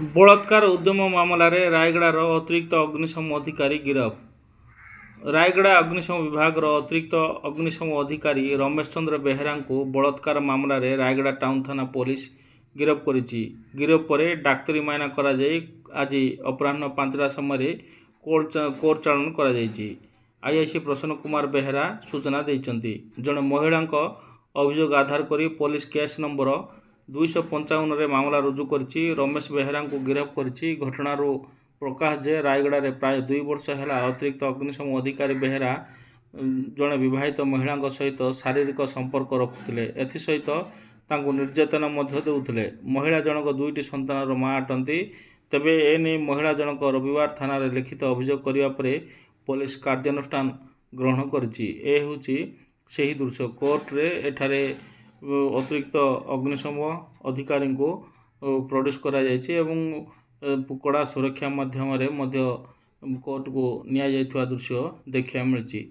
बलात्कार उद्यम मामलें रायगड़ार अतिरिक्त अग्निशम अधिकारी गिरफ। रायगड़ा अग्निशम विभाग अतिरिक्त अग्निशम अधिकारी रमेश चंद्र बेहेरा को बलात्कार मामलें रायगड़ा टाउन थाना पुलिस गिरफ करिछि। गिरफ पर डाक्तरी मायना करा जाई आज अपराह्न 5टा समय कोर्ट चालान करा जायछि। आईआईसी प्रसन्न कुमार बेहेरा सूचना देइछन्ति। जड़े महिला अभियोग आधार करी पुलिस केस नंबर 255 मामला रुजु करिछि। रमेश बेहेरा को गिरफ करिछि। घटनार प्रकाश जे रायगड़ा रे प्राय 2 वर्ष है अतिरिक्त अग्निशम अधिकारी बेहेरा जड़े विवाहित महिला सहित शारीरिक संपर्क रखुले। एसहित निर्यातना देउथिले। महिला जनक 2टी संतानर माँ अटंती। तेबे एने महिला जनक रविवार थाना रे लिखित अभियोग करिबा परे पुलिस कार्यानुष्ठान ग्रहण करिछि। ए होछि सेही दृश्य कोर्ट रे एठारे अतिरिक्त अग्निशम अधिकारी को प्रोड्यूस करा जायछि एवं कड़ा सुरक्षा माध्यम कोर्ट को निया जायथिबा दृश्य देखिया मिलछि।